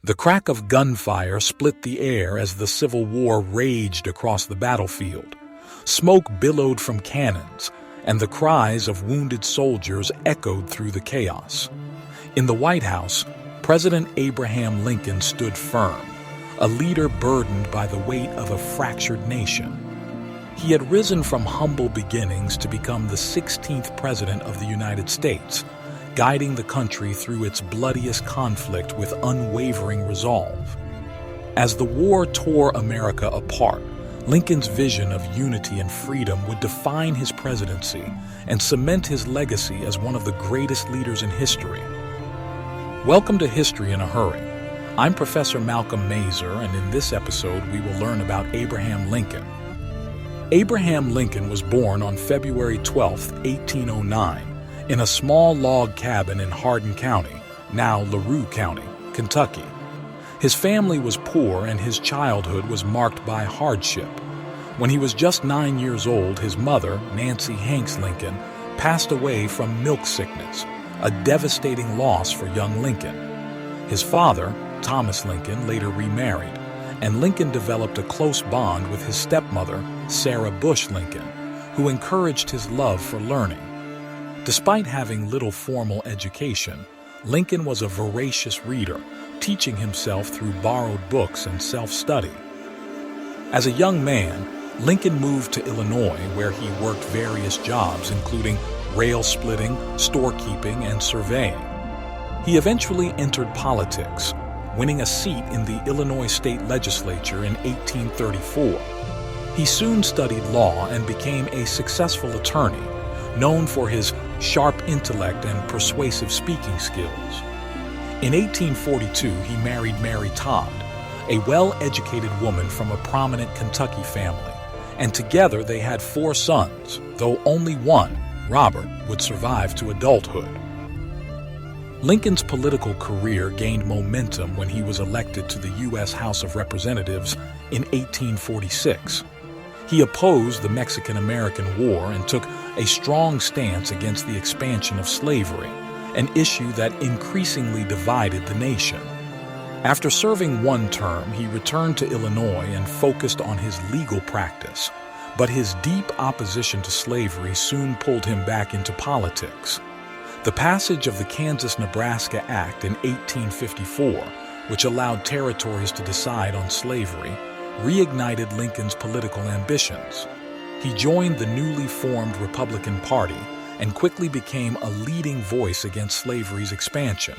The crack of gunfire split the air as the Civil War raged across the battlefield. Smoke billowed from cannons, and the cries of wounded soldiers echoed through the chaos. In the White House, President Abraham Lincoln stood firm, a leader burdened by the weight of a fractured nation. He had risen from humble beginnings to become the 16th President of the United States, guiding the country through its bloodiest conflict with unwavering resolve. As the war tore America apart, Lincoln's vision of unity and freedom would define his presidency and cement his legacy as one of the greatest leaders in history. Welcome to History in a Hurry. I'm Professor Malcolm Mazur, and in this episode we will learn about Abraham Lincoln. Abraham Lincoln was born on February 12, 1809, in a small log cabin in Hardin County, now LaRue County, Kentucky. His family was poor and his childhood was marked by hardship. When he was just 9 years old, his mother, Nancy Hanks Lincoln, passed away from milk sickness, a devastating loss for young Lincoln. His father, Thomas Lincoln, later remarried, and Lincoln developed a close bond with his stepmother, Sarah Bush Lincoln, who encouraged his love for learning. Despite having little formal education, Lincoln was a voracious reader, teaching himself through borrowed books and self-study. As a young man, Lincoln moved to Illinois, where he worked various jobs, including rail splitting, storekeeping, and surveying. He eventually entered politics, winning a seat in the Illinois state legislature in 1834. He soon studied law and became a successful attorney, known for his sharp intellect and persuasive speaking skills. In 1842, he married Mary Todd, a well-educated woman from a prominent Kentucky family, and together they had 4 sons, though only one, Robert, would survive to adulthood. Lincoln's political career gained momentum when he was elected to the U.S. House of Representatives in 1846. He opposed the Mexican-American War and took a strong stance against the expansion of slavery, an issue that increasingly divided the nation. After serving one term, he returned to Illinois and focused on his legal practice, but his deep opposition to slavery soon pulled him back into politics. The passage of the Kansas-Nebraska Act in 1854, which allowed territories to decide on slavery, reignited Lincoln's political ambitions. He joined the newly formed Republican Party and quickly became a leading voice against slavery's expansion.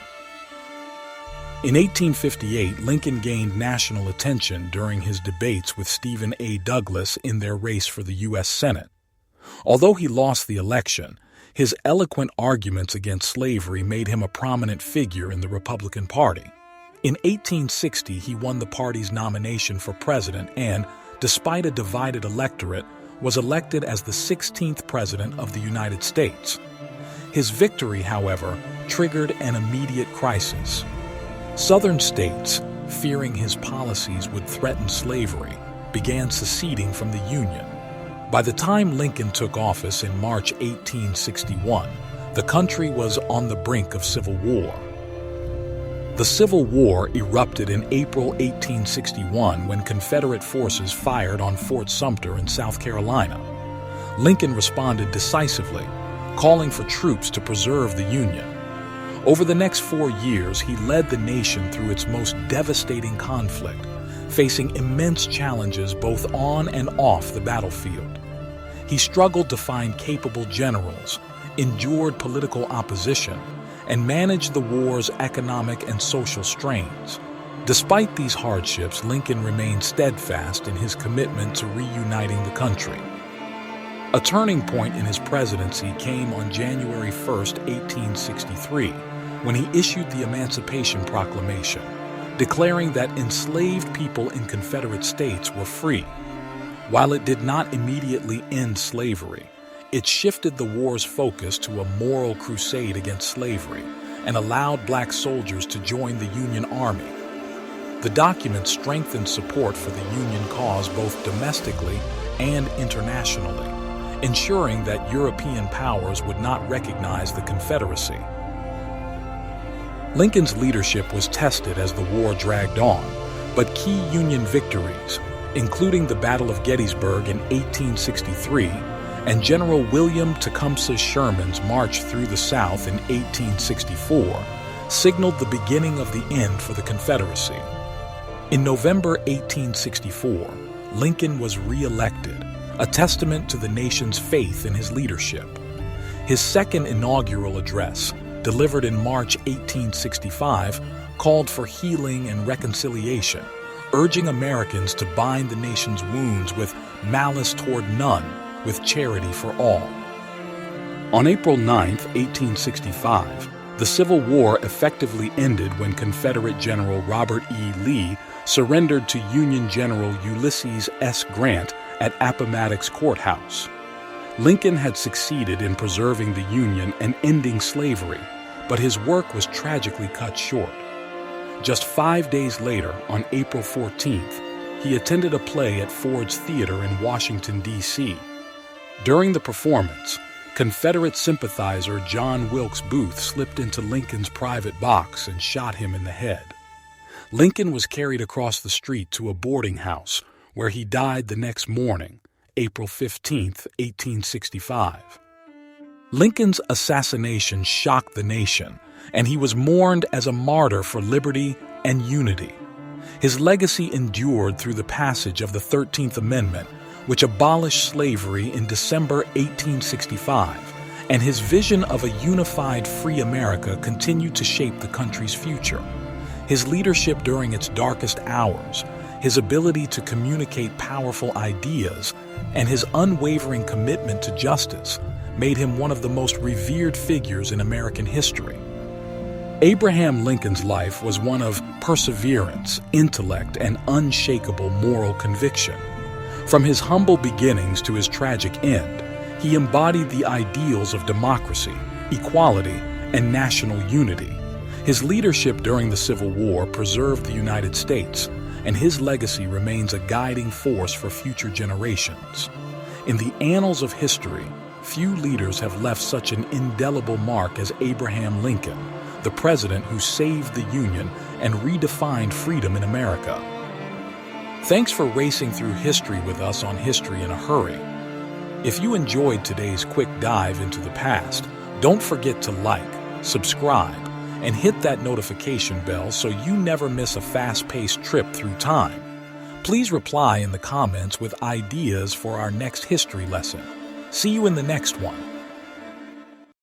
In 1858, Lincoln gained national attention during his debates with Stephen A. Douglas in their race for the U.S. Senate. Although he lost the election, his eloquent arguments against slavery made him a prominent figure in the Republican Party. In 1860, he won the party's nomination for president and, despite a divided electorate, was elected as the 16th President of the United States. His victory, however, triggered an immediate crisis. Southern states, fearing his policies would threaten slavery, began seceding from the Union. By the time Lincoln took office in March 1861, the country was on the brink of civil war. The Civil War erupted in April 1861 when Confederate forces fired on Fort Sumter in South Carolina. Lincoln responded decisively, calling for troops to preserve the Union. Over the next 4 years, he led the nation through its most devastating conflict, facing immense challenges both on and off the battlefield. He struggled to find capable generals, endured political opposition, and managed the war's economic and social strains. Despite these hardships, Lincoln remained steadfast in his commitment to reuniting the country. A turning point in his presidency came on January 1, 1863, when he issued the Emancipation Proclamation, declaring that enslaved people in Confederate states were free. While it did not immediately end slavery, it shifted the war's focus to a moral crusade against slavery and allowed black soldiers to join the Union Army. The document strengthened support for the Union cause both domestically and internationally, ensuring that European powers would not recognize the Confederacy. Lincoln's leadership was tested as the war dragged on, but key Union victories, including the Battle of Gettysburg in 1863 and General William Tecumseh Sherman's march through the South in 1864, signaled the beginning of the end for the Confederacy. In November 1864, Lincoln was re-elected, a testament to the nation's faith in his leadership. His second inaugural address, delivered in March 1865, called for healing and reconciliation, urging Americans to bind the nation's wounds with malice toward none, with charity for all. On April 9, 1865, the Civil War effectively ended when Confederate General Robert E. Lee surrendered to Union General Ulysses S. Grant at Appomattox Courthouse. Lincoln had succeeded in preserving the Union and ending slavery, but his work was tragically cut short. Just 5 days later, on April 14th, he attended a play at Ford's Theater in Washington, D.C. During the performance, Confederate sympathizer John Wilkes Booth slipped into Lincoln's private box and shot him in the head. Lincoln was carried across the street to a boarding house, where he died the next morning, April 15, 1865. Lincoln's assassination shocked the nation, and he was mourned as a martyr for liberty and unity. His legacy endured through the passage of the 13th Amendment, which abolished slavery in December 1865, and his vision of a unified free America continued to shape the country's future. His leadership during its darkest hours, his ability to communicate powerful ideas, and his unwavering commitment to justice made him one of the most revered figures in American history. Abraham Lincoln's life was one of perseverance, intellect, and unshakable moral conviction. From his humble beginnings to his tragic end, he embodied the ideals of democracy, equality, and national unity. His leadership during the Civil War preserved the United States, and his legacy remains a guiding force for future generations. In the annals of history, few leaders have left such an indelible mark as Abraham Lincoln, the president who saved the Union and redefined freedom in America. Thanks for racing through history with us on History in a Hurry. If you enjoyed today's quick dive into the past, don't forget to like, subscribe, and hit that notification bell so you never miss a fast-paced trip through time. Please reply in the comments with ideas for our next history lesson. See you in the next one.